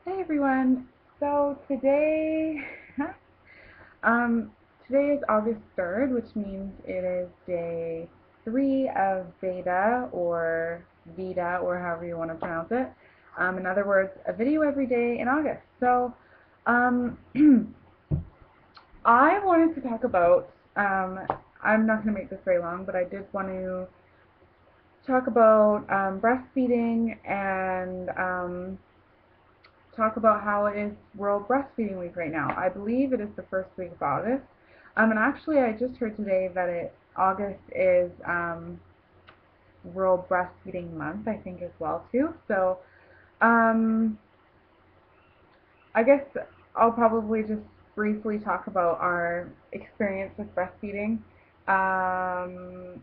Hey everyone. So today, um, today is August 3rd, which means it is day 3 of VEDA or VEDA or however you want to pronounce it. In other words, a video every day in August. So, um, I wanted to talk about, I'm not going to make this very long, but I did want to talk about breastfeeding and talk about how it is World Breastfeeding Week right now. I believe it is the first week of August. And actually, I just heard today that August is World Breastfeeding Month, I think, as well too. So, um, I guess I'll probably just briefly talk about our experience with breastfeeding. Um,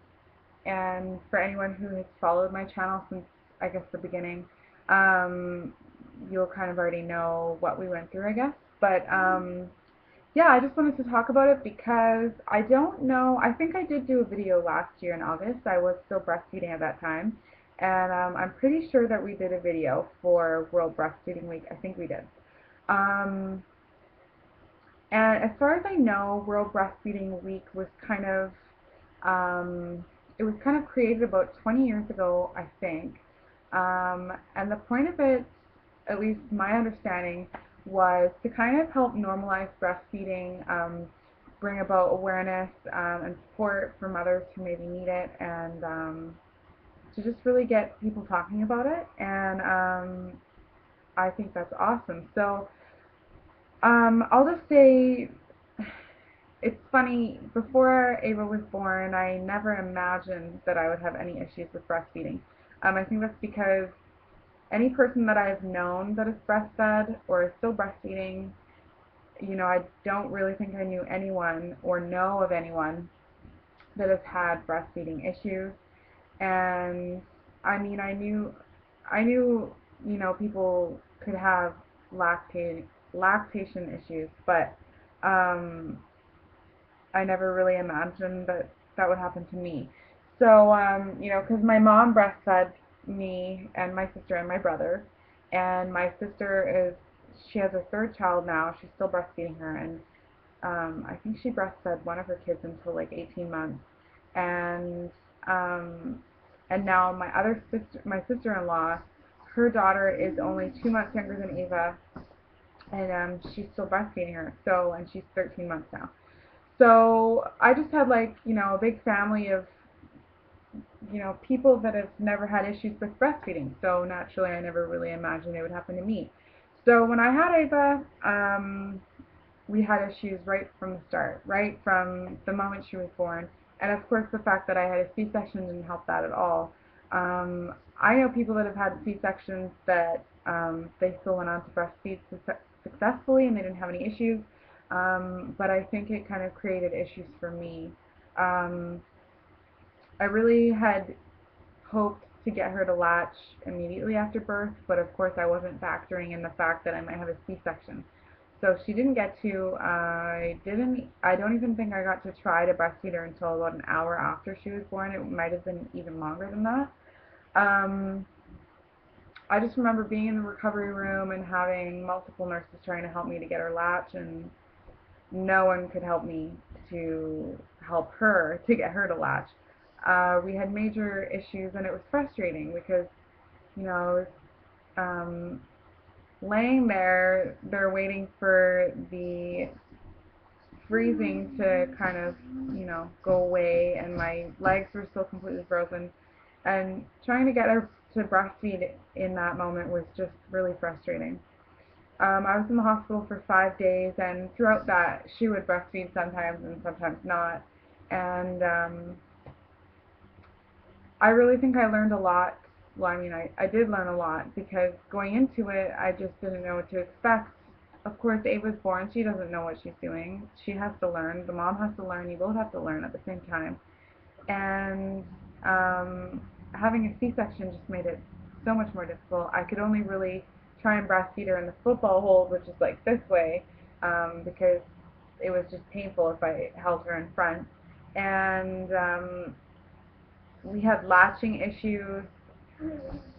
and for anyone who has followed my channel since I guess the beginning, um, you'll kind of already know what we went through, I guess. But yeah, I just wanted to talk about it because I don't know. I think I did do a video last year in August. I was still breastfeeding at that time, and I'm pretty sure that we did a video for World Breastfeeding Week. I think we did. Um, and as far as I know, World Breastfeeding Week was um, it was kind of created about 20 years ago, I think. And the point of it, at least my understanding, was to kind of help normalize breastfeeding, bring about awareness and support for mothers who maybe need it, and to just really get people talking about it. And I think that's awesome. So I'll just say it's funny, before Ava was born, I never imagined that I would have any issues with breastfeeding. I think that's because any person that I've known that is breastfed or is still breastfeeding, I don't really think I knew anyone or know of anyone that has had breastfeeding issues. And I mean, I knew, people could have lactation issues, but um, I never really imagined that that would happen to me. So, because my mom breastfed me and my sister and my brother, and my sister she has her third child now. She's still breastfeeding her, and I think she breastfed one of her kids until like 18 months, and um, and now my sister-in-law, her daughter is only 2 months younger than Ava, and she's still breastfeeding her. So, and she's 13 months now. So I just had like, a big family of, people that have never had issues with breastfeeding. So naturally, I never really imagined it would happen to me. So when I had Ava, we had issues right from the start, right from the moment she was born. And of course, the fact that I had a C-section didn't help that at all. I know people that have had C-sections that they still went on to breastfeed successfully and they didn't have any issues. But I think it kind of created issues for me. Um, I really had hoped to get her to latch immediately after birth, but of course I wasn't factoring in the fact that I might have a C-section. So she didn't get to. I don't even think I got to try to breastfeed her until about an hour after she was born. It might have been even longer than that. Um, I just remember being in the recovery room and having multiple nurses trying to help me to get her latch, and no one could help me to help her to get her to latch. We had major issues, and it was frustrating because, I was um, laying there, they're waiting for the freezing to kind of, go away, and my legs were still completely frozen. And trying to get her to breastfeed in that moment was just really frustrating. I was in the hospital for 5 days, and throughout that, she would breastfeed sometimes and sometimes not. And I really think I learned a lot. Well, I mean, I did learn a lot because going into it, I just didn't know what to expect. Of course, Ava's born. She doesn't know what she's doing. She has to learn. The mom has to learn. You both have to learn at the same time. And having a C-section just made it so much more difficult. I could only really try and breastfeed her in the football hold, which is like this way, because it was just painful if I held her in front. And we had latching issues.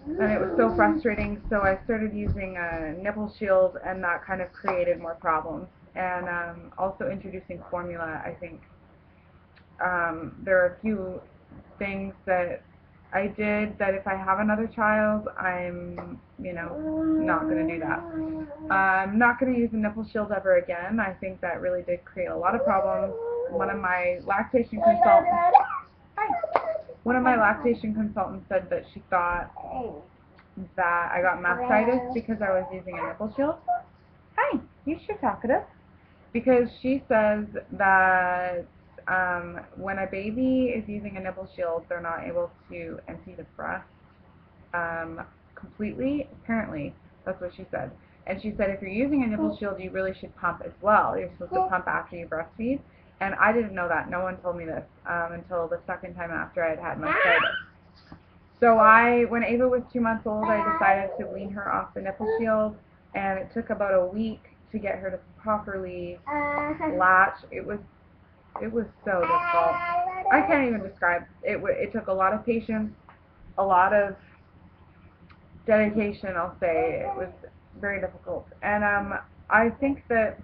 and it was so frustrating. So I started using a nipple shield, and that kind of created more problems. And also introducing formula, I think there are a few things that I did that if I have another child, I'm, not going to do that. I'm not going to use a nipple shield ever again. I think that really did create a lot of problems. One of my lactation consultants, one of my lactation consultants said that she thought that I got mastitis because I was using a nipple shield. Hi, you should talkative. Because she says that when a baby is using a nipple shield, they're not able to empty the breast completely. Apparently, that's what she said. And she said if you're using a nipple shield, you really should pump as well. You're supposed to pump after you breastfeed. And I didn't know that. No one told me this until the second time after I had had mastitis. So when Ava was 2 months old, I decided to wean her off the nipple shield, and it took about a week to get her to properly latch. It was so difficult. I can't even describe. It took a lot of patience, a lot of dedication. I'll say it was very difficult, and I think that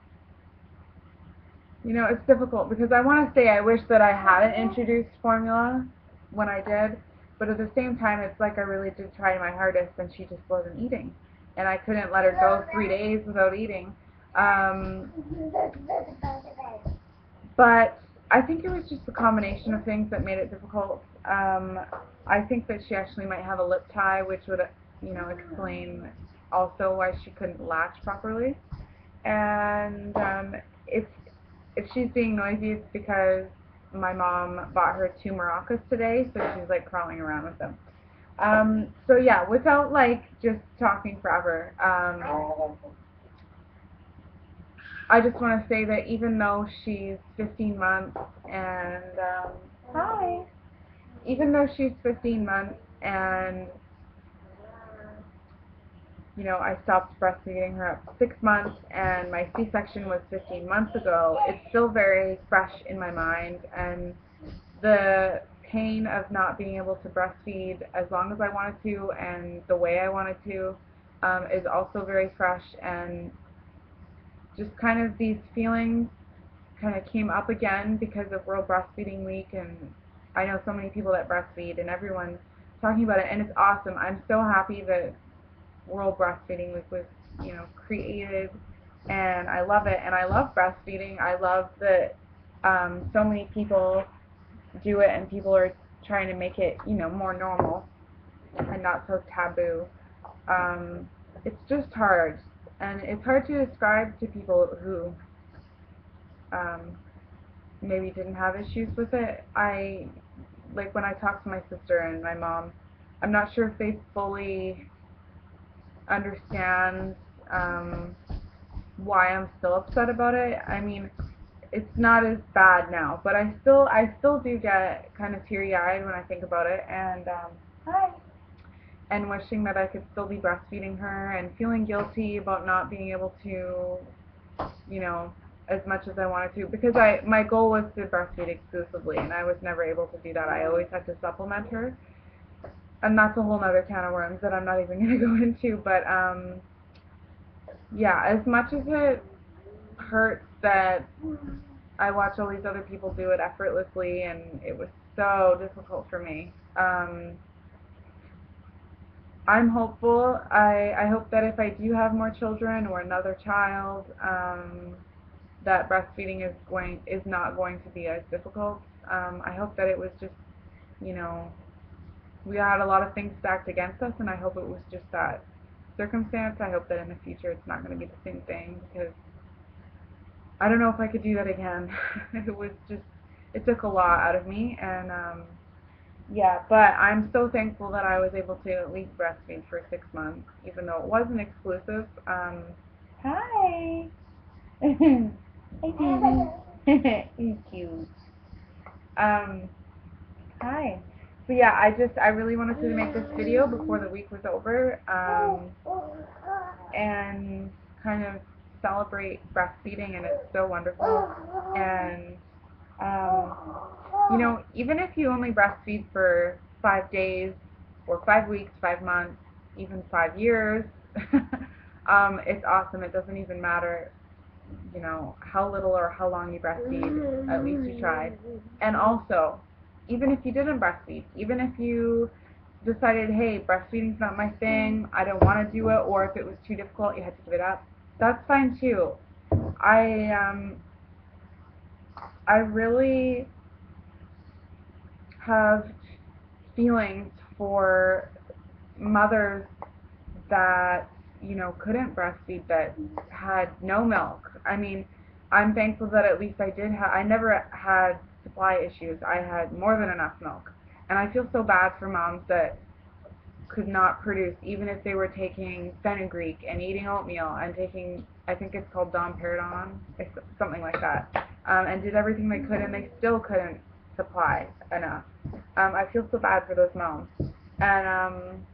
it's difficult because I want to say I wish that I hadn't introduced formula when I did, but at the same time, it's like I really did try my hardest, and she just wasn't eating, and I couldn't let her go 3 days without eating. Um, but I think it was just a combination of things that made it difficult. I think that she actually might have a lip tie, which would, explain also why she couldn't latch properly. And if she's being noisy, it's because my mom bought her 2 maracas today, so she's like crawling around with them. So yeah, without like just talking forever, I just want to say that even though she's 15 months and hi, even though she's 15 months and I stopped breastfeeding her at 6 months, and my C-section was 15 months ago, it's still very fresh in my mind, and the pain of not being able to breastfeed as long as I wanted to and the way I wanted to is also very fresh, and just kind of these feelings kind of came up again because of World Breastfeeding Week, and I know so many people that breastfeed, and everyone's talking about it, and it's awesome. I'm so happy that World Breastfeeding Week was, created, and I love it, and I love breastfeeding. I love that so many people do it, and people are trying to make it, more normal and not so taboo. It's just hard, and it's hard to describe to people who um, maybe didn't have issues with it. Like when I talk to my sister and my mom, I'm not sure if they fully understand why I'm still upset about it. I mean, it's not as bad now, but I still do get kind of teary-eyed when I think about it, and hi, and wishing that I could still be breastfeeding her, and feeling guilty about not being able to, as much as I wanted to, because my goal was to breastfeed exclusively, and I was never able to do that. I always had to supplement her, and that's a whole other can of worms that I'm not even going to go into, but yeah, as much as it hurts that I watch all these other people do it effortlessly, and it was so difficult for me. I'm hopeful. I hope that if I do have more children or another child, that breastfeeding is not going to be as difficult. I hope that it was just, you know, we had a lot of things stacked against us, and I hope it was just that circumstance. I hope that in the future it's not going to be the same thing, because I don't know if I could do that again. It took a lot out of me, and yeah, but I'm so thankful that I was able to at least breastfeed for 6 months, even though it wasn't exclusive. Hi! Hi, baby. He's cute. Um, Hi. So yeah, I really wanted to make this video before the week was over, and kind of celebrate breastfeeding, and it's so wonderful. And even if you only breastfeed for 5 days or 5 weeks, 5 months, even 5 years. It's awesome. It doesn't even matter, you know, how little or how long you breastfeed. At least you tried. And also, even if you didn't breastfeed, even if you decided, hey, breastfeeding's not my thing, I don't want to do it, or if it was too difficult, you had to give it up, that's fine too. I I really have feelings for mothers that, you know, couldn't breastfeed, that had no milk. I mean, I'm thankful that at least I did have, I never had supply issues. I had more than enough milk. And I feel so bad for moms that could not produce, even if they were taking fenugreek and eating oatmeal and taking, I think it's called domperidone, something like that, and did everything they could, and they still couldn't supply enough. I feel so bad for those moms. And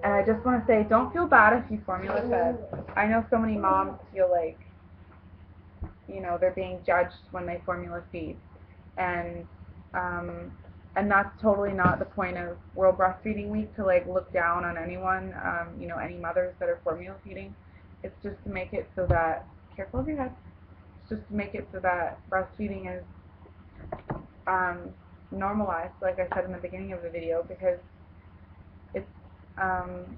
I just want to say, don't feel bad if you formula fed. I know so many moms feel like, you know, they're being judged when they formula feed, and um, and that's totally not the point of World Breastfeeding Week, to like look down on anyone, you know, any mothers that are formula feeding. It's just to make it so that, careful of your head, it's just to make it so that breastfeeding is um, normalized, like I said in the beginning of the video, because it's um,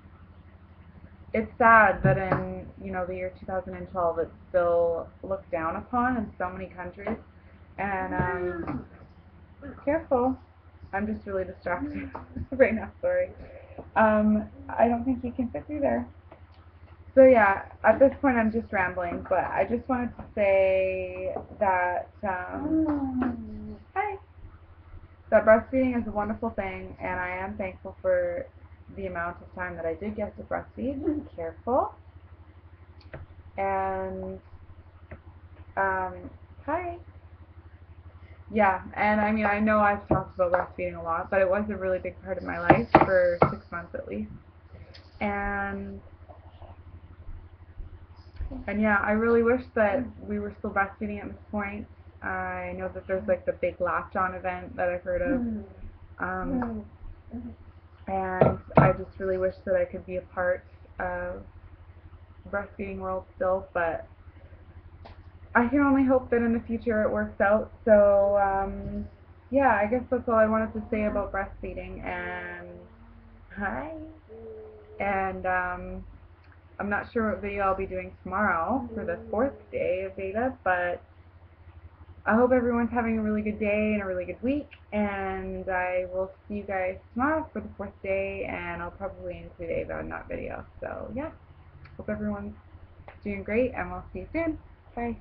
it's sad that in, you know, the year 2012 it's still looked down upon in so many countries. And careful, I'm just really distracted right now, sorry. I don't think you can fit through there. So yeah, at this point I'm just rambling, but I just wanted to say that hi, that breastfeeding is a wonderful thing, and I am thankful for the amount of time that I did get to breastfeed. Careful. And hi. Yeah, and I mean, I know I've talked about breastfeeding a lot, but it was a really big part of my life for 6 months at least. And yeah, I really wish that we were still breastfeeding at this point. I know that there's like the big latch-on event that I've heard of, and I just really wish that I could be a part of the breastfeeding world still, but I can only hope that in the future it works out. So yeah, I guess that's all I wanted to say about breastfeeding. And hi. And I'm not sure what video I'll be doing tomorrow for the 4th day of VEDA, but I hope everyone's having a really good day and a really good week, and I will see you guys tomorrow for the 4th day, and I'll probably include Ava in that video. So yeah, hope everyone's doing great, and we'll see you soon. Bye.